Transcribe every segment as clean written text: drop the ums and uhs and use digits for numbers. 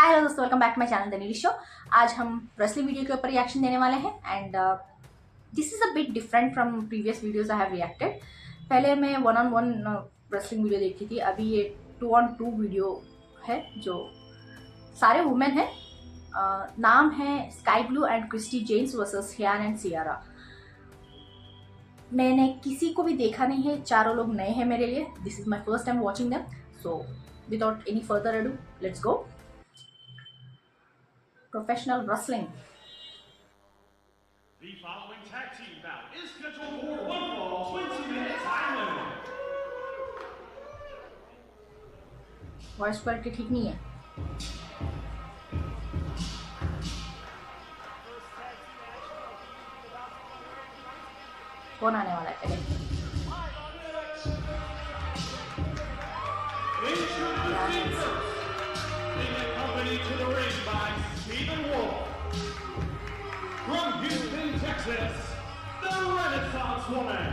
हाय hello दोस्तों, welcome back to my channel the Neeli show. आज हम रेसलिंग वीडियो के ऊपर रिएक्शन देने वाले हैं and this is a bit different from previous videos I have reacted. पहले मैं 1-on-1 रेसलिंग वीडियो देखी थी, अभी ये 2-on-2 वीडियो है जो सारे वुमेन हैं। नाम है Skye Blue and Christy Jens versus Hiana and Ciara. मैंने किसी को भी देखा नहीं है, चारों लोग नए हैं मेरे लिए। This is my first time watching them, so without any further ado let's go. Professional wrestling. The following tag team bout is scheduled for 1 fall, 20-minute time limit. Voice quality ठीक नहीं है। कौन आने वाला है पहले? To the ring by Stephen Wolf. From Houston, Texas, the Renaissance Woman,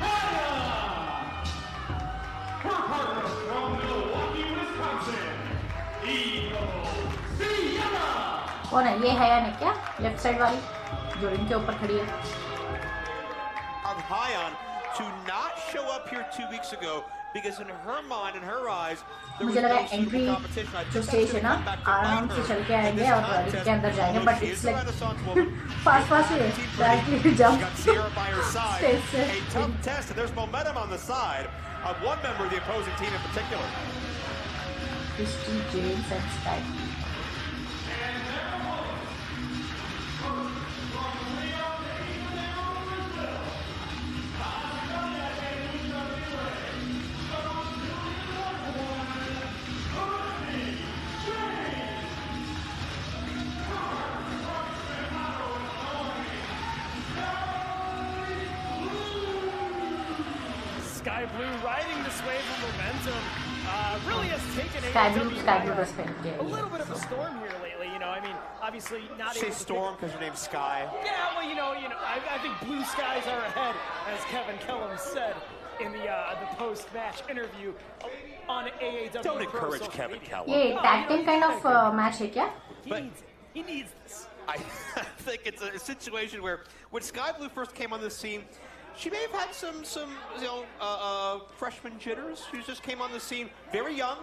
Hyna. Her partner from Milwaukee, Wisconsin, Skye. कौन है? ये है या नहीं क्या? लेफ्ट साइड वाली जो रिंग के ऊपर खड़ी है। Of Hyna to not show up here 2 weeks ago because in her mind and her eyes मुझे लगा एंट्री जो स्टेज है ना आराम से चल के आएंगे और रिंग के अंदर जाएंगे, but it's like fast fast directly jump stage से। a tough test, and there's momentum on the side of one member of the opposing team in particular. Christi Jaynes and Skye. Sky Blue riding this wave of momentum really has taken Sky Blue AEW respect a little bit of a storm here lately. You know, I mean, obviously not Say able to storm because her name's Skye. Yeah, well, you know, I think blue skies are ahead, as Kevin Kellum said in the post-match interview on AEW. Don't encourage Kevin Kellum. ये tag team kind of match है क्या? He needs this. I think it's a situation where when Sky Blue first came on the scene, she may have had some freshman jitters. She just came on the scene very young,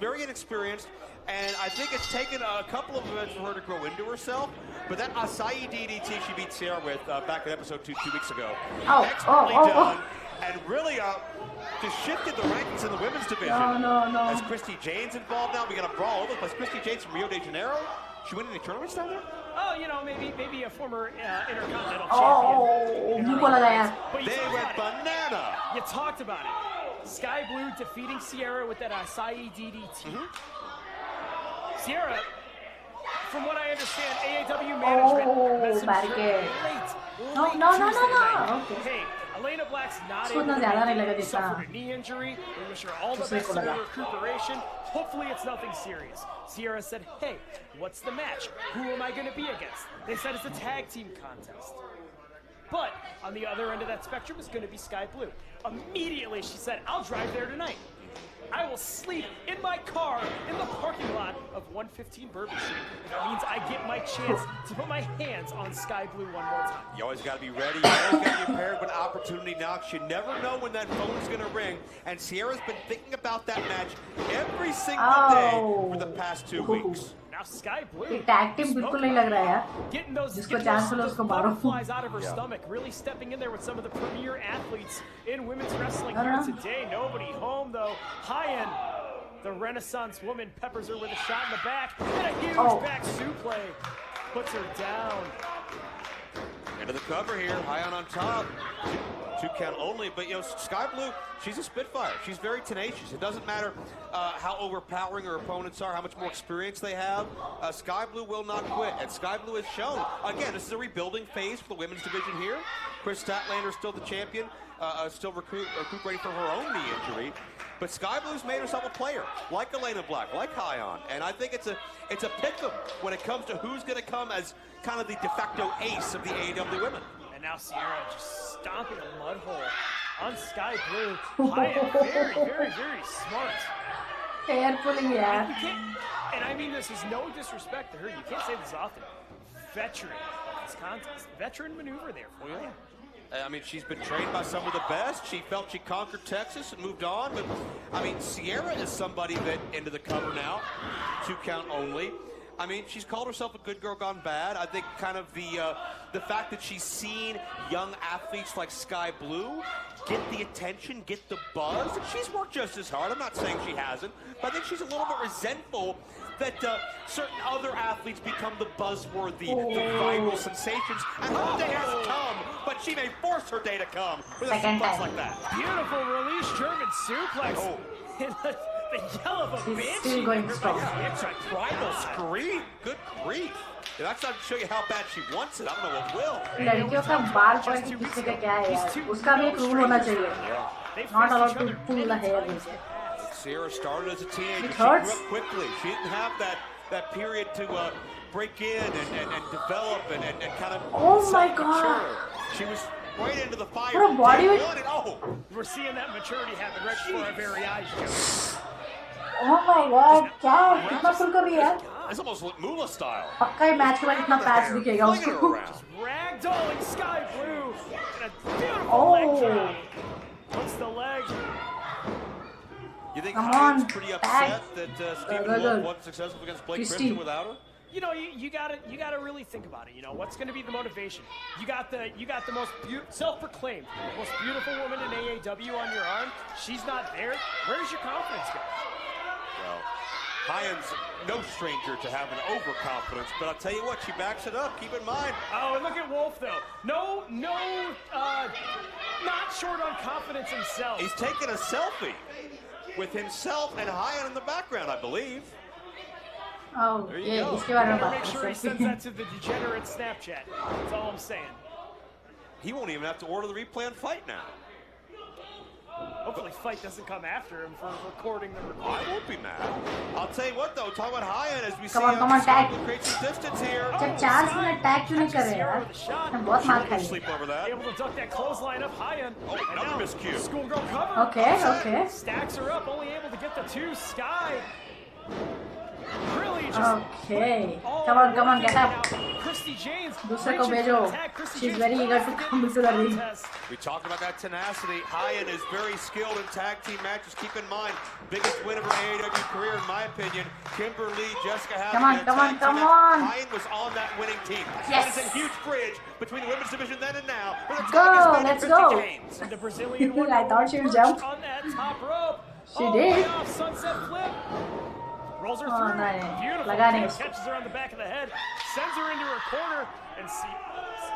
very inexperienced, and I think it's taken a couple of events for her to grow into herself. But that Acai DDT she beat Sierra with back in episode 2 weeks ago, expertly done, and really just shifted the rankings in the women's division. No. As Christi Jaynes involved now, we got a brawl over the place. Christi Jaynes from Rio de Janeiro. She win any tournaments down there? Oh, you know, maybe a former Intercontinental champion. मुझको लगा यार। But you They talked went about banana. it. You talked about it. Sky Blue defeating Sierra with that Acai DDT. Sierra, from what I understand, AEW management met some barricade. late No. Tuesday night. Okay. Hey, Elena Black's not उसको able इतना to ज़्यादा नहीं make लगा it. जितना Suffered a knee injury. We wish her all the दूसरे best को in her लगा। recuperation. Hopefully it's nothing serious. Sierra said, hey, what's the match? Who am I going to be against? They said it's a tag team contest. But on the other end of that spectrum is going to be Sky Blue. Immediately she said, I'll drive there tonight. I will sleep in my car in the parking lot of 115 Bourbon Street. If that means I get my chance to put my hands on Sky Blue one more time. You always got to be ready. You always got to be prepared when opportunity knocks. You never know when that phone's going to ring. And Sierra's been thinking about that match every single day for the past 2 weeks. Now Sky Blue. ये tag team बिल्कुल नहीं लग रहा है यार। Getting those जिसको chance मिले उसको मारो। butterflies out of her stomach, really stepping in there with some of the premier athletes in women's wrestling here today. Nobody home though. Hyna, the Renaissance woman, peppers her with a shot in the back and a huge back suplex, puts her down. Into the cover here, Hyna on top. Two count only, but you know, Sky Blue, she's a spitfire. She's very tenacious. It doesn't matter how overpowering her opponents are, how much more experience they have. Sky Blue will not quit, and Sky Blue has shown. Again, this is a rebuilding phase for the women's division here. Chris Statlander is still the champion, still recuperating from her own knee injury. But Sky Blue's made herself a player, like Elena Black, like Hyna, and I think it's a pick-em when it comes to who's going to come as kind of the de facto ace of the AEW women. And now Sierra just stomping a mud hole on Sky Blue. Hyna, very smart. Hair pulling, yeah. You can't, and I mean this is no disrespect to her. You can't say this often. Veteran of this contest. Veteran maneuver there for you. I mean, she's been trained by some of the best. She felt she conquered Texas and moved on. But, I mean, Sierra is somebody that into the cover now. 2 count only. I mean, she's called herself a good girl gone bad. I think kind of the fact that she's seen young athletes like Skye Blue get the attention, get the buzz. And she's worked just as hard. I'm not saying she hasn't. But I think she's a little bit resentful that certain other athletes become the buzzworthy, the viral sensations. And her day hasn't come, but she may force her day to come with a suplex like that. Beautiful release German suplex. Oh. The yell of a She's banshee. still going strong. It's a primal scream. Good grief. If that's not to show you how bad she wants it, I don't know what will. लड़कियों का बाल point के पीछे का क्या है यार? उसका भी एक रूल होना चाहिए. Not allowed to pull the hair. Sierra started as a teenager. It She grew hurts. up quickly. She didn't have that period to break in and develop and kind of Oh my self-mature. God. She was right into the fire. What a body Day weight. one and, oh, We're seeing that maturity happen right before our very eyes, Joe. Oh my God, क्या कितना पुल कर रही है यार? it's almost like Moolah style. पक्का ही match के बाद इतना पैच दिखेगा Flinging her उसको. around. Ragdolling Skye Blue. And a beautiful Oh. leg drop. Puts the leg. You think Come Hyne's on, pretty tag. upset that Stephen Good. Wolf wasn't successful against Blake Christi. Crimson without her? You know, you gotta really think about it. You know, what's going to be the motivation? You got the most self-proclaimed, most beautiful woman in AAW on your arm. She's not there. Where does your confidence go? Well, Hyne's no stranger to having overconfidence, but I'll tell you what, she backs it up. Keep in mind. Oh, and look at Wolf though. Not short on confidence himself. He's taking a selfie with himself and Hyne in the background, I believe. Oh, There you ये go. इसके बारे में Better बात make sure he कर sends सकते that to the degenerate Snapchat. That's all I'm saying. He won't even have to order the replay and fight now. Hopefully, Fight doesn't come after him for recording the I recording. won't be mad. I'll tell you what, though, talk about Hyne as we see Come on, tag. create some distance here. जब chance में attack क्यों नहीं कर रहे यार? हम बहुत मार खाएंगे. Sleep over that. Able to duck that clothesline up high end. Oh, And another now, miscue. Schoolgirl cover. Okay. Stacks her up, only able to get the 2. Skye. Really just. Okay. all Come on, working get up. now. Christi Jaynes. दूसरे को reaching भेजो. for the tag. Christi She's Jaynes very eager to wants come get to the ring. contest. We talked about that tenacity. Hyne is very skilled in tag team matches. Keep in mind, biggest win of her AAW career, in my opinion. Kimberly, Jessica Hathaway. Come on, in a come tag on, team come match. on. Hyne was on that winning team. Yes. That is a huge bridge between the women's division then and now. Where the Go, tag is made let's of go. Christi Jaynes. And the Brazilian one I thought she would perched jump. on that top rope. She All the way did. off, sunset flip. Rolls her Oh, through. no. Beautiful लगा नहीं kick, उसको. catches her on the back of the head, sends her into her corner, and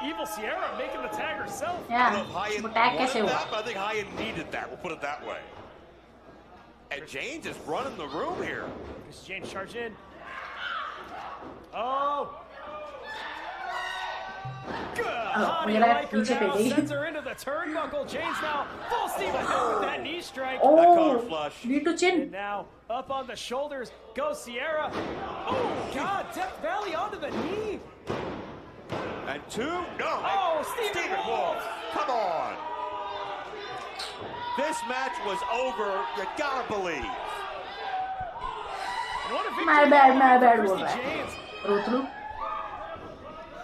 Evil Sierra making the tag herself. I Yeah. don't know if Hyne वो tag कैसे wanted हुआ? that, but I think Hyne needed that. We'll put it that way. And Jaynes is running the room here. Christi Jaynes charge in. Oh. Good. मुझे लगा Hiker पीछे now पे गई. sends her into the turnbuckle. Jaynes now full steam ahead with that knee strike. That Oh, collar flush. knee to And chin. now up on the shoulders goes Sierra. Oh God, Death Valley onto the knee. And 2, no. Oh, Stephen Wolf. Come on. This match was over, you gotta believe. And what a victory My bad, for बोल Christi रहा है. Jaynes. Rotru.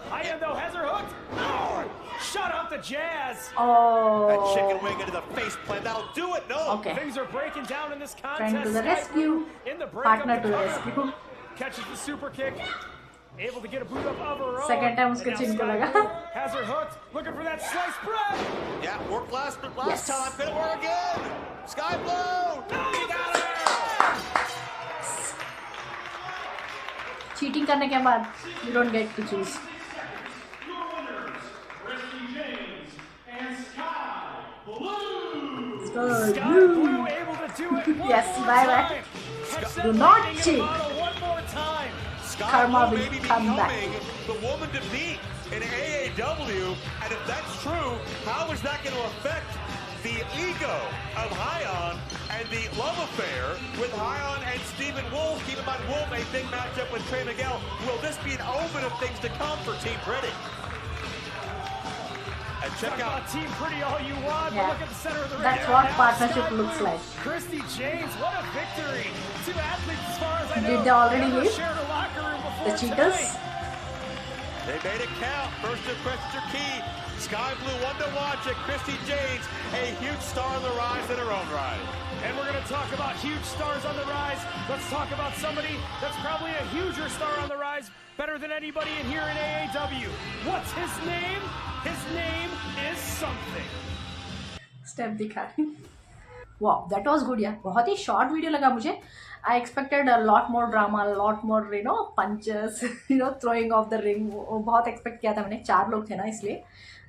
Hyna though has her hooked. Oh, shut up the Jazz. That chicken Oh. wing into the face plant, that'll do it, no. Okay. Things are breaking down in this contest. Friend to the Skye rescue. in the break Partner up to the the cover. rescue. Catches the super kick. Able to get a boot up of her own. Second time उसके And now chin को Skye लगा. Blue has her hooked. Looking for that sliced bread. Yeah, worked last Yes. time, gonna work again. Skye Blue, you got her. Cheating करने के बाद you don't get to choose. Your winners, Christi Jaynes and Skye Blue. So Skye you. Blue able to do it one Yes, more bye, time. bye. Catch Do that not lightning in cheat. the bottle one more time. Skye Karma Blue will may be come back. becoming the woman to beat in AAW, and if that's true, how is that going to affect the ego of Hyne and the love affair with Hyne and Stephen Wolf? Keep in mind, Wolf, a big matchup with Trey Miguel. Will this be an omen of things to come for Team Pretty? And check Talk out. about team pretty all you want, Yeah. but look at the center of the ring. That's what Now, partnership Skye looks Blue, like. Christi Jaynes, what a victory. Two athletes, as far as I know, Did they already never leave? shared a locker room before The cheaters? tonight. They made it count. First impressions are key. Skye Blue, one to watch at Christi Jaynes, a huge star on the rise in her own right. And we're going to talk about huge stars on the rise. Let's talk about somebody that's probably a huger star on the rise, better than anybody in here in AAW. What's his name? His name is something. Step दिखा रही वाह that was good यार बहुत ही short video लगा मुझे I expected lot more drama lot more punches throwing of the ring वो बहुत expect किया था मैंने 4 लोग थे ना इसलिए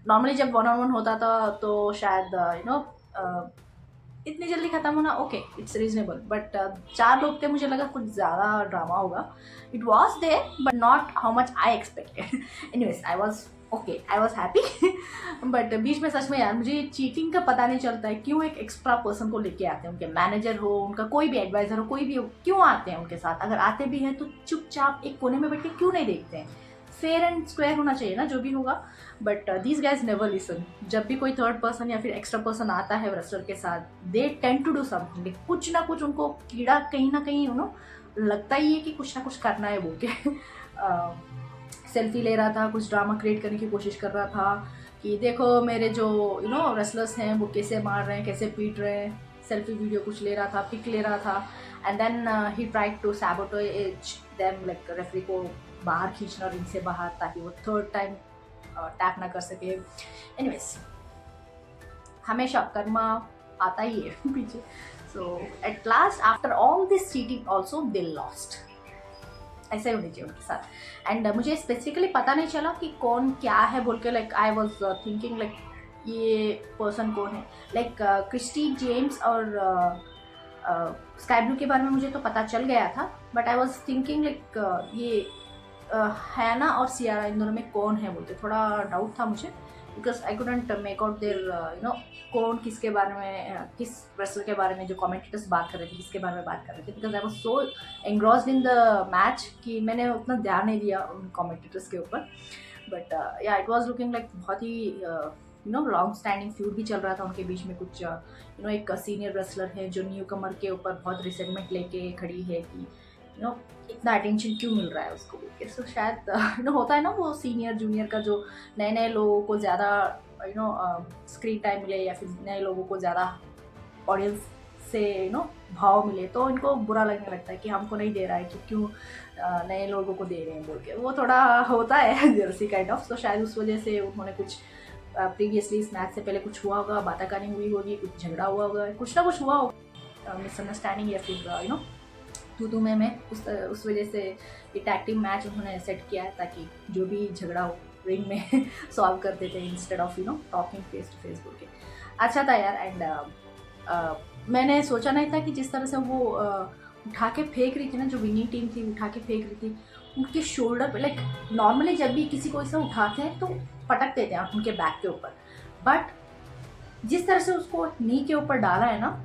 नॉर्मली जब 1-on-1 होता था तो शायद इतनी जल्दी खत्म होना ओके इट्स रीजनेबल बट 4 लोग थे मुझे लगा कुछ ज़्यादा ड्रामा होगा it was there but not how much I expected anyways I was okay I was happy but बीच में सच में यार मुझे चीटिंग का पता नहीं चलता है क्यों एक एक्स्ट्रा पर्सन को लेके आते हैं उनके मैनेजर हो उनका कोई भी एडवाइजर हो कोई भी हो क्यों आते हैं उनके साथ अगर आते भी हैं तो चुपचाप एक कोने में बैठ के क्यों नहीं देखते हैं फेयर एंड स्क्वायर होना चाहिए ना जो भी होगा but these guys never listen जब भी कोई थर्ड पर्सन या फिर एक्स्ट्रा पर्सन आता है रेसलर के साथ they tend to do something कुछ ना कुछ उनको कीड़ा कहीं ना कहीं लगता ही है कि कुछ ना कुछ करना है बोल के सेल्फी ले रहा था कुछ ड्रामा क्रिएट करने की कोशिश कर रहा था कि देखो मेरे जो रेसलर्स हैं वो कैसे मार रहे हैं कैसे पीट रहे हैं सेल्फी वीडियो कुछ ले रहा था पिक ले रहा था and then he tried to sabotage them like referee को बाहर खींचना रिंग से बाहर ताकि वो थर्ड टाइम टैप ना कर सके एनीवेज हमेशा कर्मा आता ही है पीछे so at last after all this cheating also they lost ऐसे होनी चाहिए उनके साथ एंड मुझे स्पेसिफिकली पता नहीं चला कि कौन क्या है बोल के like I was thinking like ये पर्सन कौन है लाइक क्रिस्टी जेम्स और स्काई ब्लू के बारे में मुझे तो पता चल गया था but I was thinking like ये हैना और सियारा इन दोनों में कौन है बोलते थोड़ा डाउट था मुझे because I couldn't make out there कौन किसके बारे में किस रेसलर के बारे में जो कमेंटेटर्स बात कर रहे थे किसके बारे में बात कर रहे थे because I was so engrossed in the match कि मैंने उतना ध्यान नहीं दिया उन कमेंटेटर्स के ऊपर बट या इट वाज लुकिंग लाइक बहुत ही लॉन्ग स्टैंडिंग फ्यूड भी चल रहा था उनके बीच में कुछ एक सीनियर रेसलर है जो न्यू कमर के ऊपर बहुत रिसेंटमेंट लेके खड़ी है कि इतना अटेंशन क्यों मिल रहा है उसको सो शायद होता है ना वो सीनियर जूनियर का जो नए नए लोगों को ज़्यादा स्क्रीन टाइम मिले या फिर नए लोगों को ज़्यादा ऑडियंस से भाव मिले तो इनको बुरा लगने लगता है कि हमको नहीं दे रहा है कि क्यों नए लोगों को दे रहे हैं बोल के वो थोड़ा होता है जर्सी काइंड ऑफ तो शायद उस वजह से उन्होंने कुछ प्रीवियसली इस मैच से पहले कुछ हुआ होगा बाताकानी हुई होगी कुछ झगड़ा हुआ होगा कुछ ना कुछ हुआ होगा मिसअंडरस्टैंडिंग या फिर तू मैं उस वजह से ये टैग टीम मैच उन्होंने सेट किया है ताकि जो भी झगड़ा हो रिंग में सॉल्व कर देते हैं instead of talking face to face बोल के अच्छा था यार एंड मैंने सोचा नहीं था कि जिस तरह से वो उठा के फेंक रही थी ना जो विनिंग टीम थी उठा के फेंक रही थी उनके शोल्डर पे लाइक नॉर्मली जब भी किसी को ऐसा उठाते हैं तो पटक देते हैं उनके बैक के ऊपर बट जिस तरह से उसको नी के ऊपर डाला है ना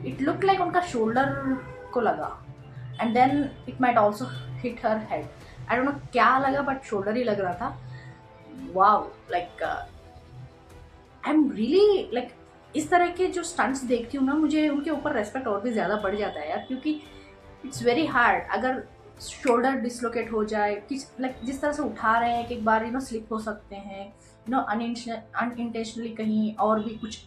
इट लुक लाइक उनका शोल्डर को लगा and then it might also hit her head I don't know क्या लगा बट शोल्डर ही लग रहा था wow like I am really like इस तरह के जो स्टंट्स देखती हूँ ना मुझे उनके ऊपर रेस्पेक्ट और भी ज़्यादा बढ़ जाता है यार क्योंकि इट्स वेरी हार्ड अगर शोल्डर डिसलोकेट हो जाए किस लाइक जिस तरह से उठा रहे हैं कि एक बार स्लिप हो सकते हैं अनइंटेंशनली कहीं और भी कुछ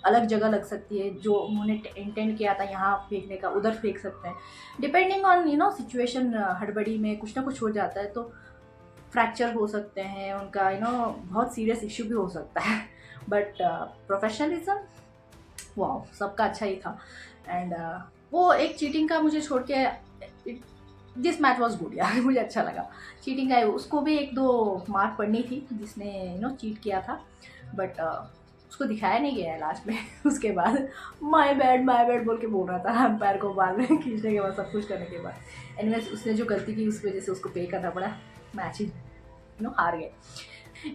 अलग जगह लग सकती है जो उन्होंने इंटेंड किया था यहाँ फेंकने का उधर फेंक सकते हैं डिपेंडिंग ऑन सिचुएशन हड़बड़ी में कुछ ना कुछ हो जाता है तो फ्रैक्चर हो सकते हैं उनका बहुत सीरियस इश्यू भी हो सकता है बट प्रोफेशनलिज्म वाह सबका अच्छा ही था एंड वो एक चीटिंग का मुझे छोड़ के दिस मैच वॉज गुड यार मुझे अच्छा लगा चीटिंग का उसको भी 1-2 मार्क पड़नी थी जिसने चीट किया था बट उसको दिखाया नहीं गया है लास्ट में उसके बाद माय बैड बोल के बोल रहा था एम्पायर को बाद में खींचने के बाद सब कुछ करने के बाद एनीवेज उसने जो गलती की उस वजह से उसको पे करना पड़ा मैच ही हार गए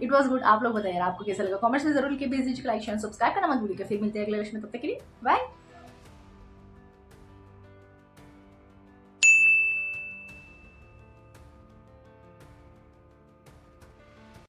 इट वॉज गुड आप लोग बताइए आपको कैसा लगा कमेंट्स में जरूर लिखिए प्लीज लाइक शेयर सब्सक्राइब करना मत भूलिएगा फिर मिलते हैं अगले विषय में तब तक के लिए बाय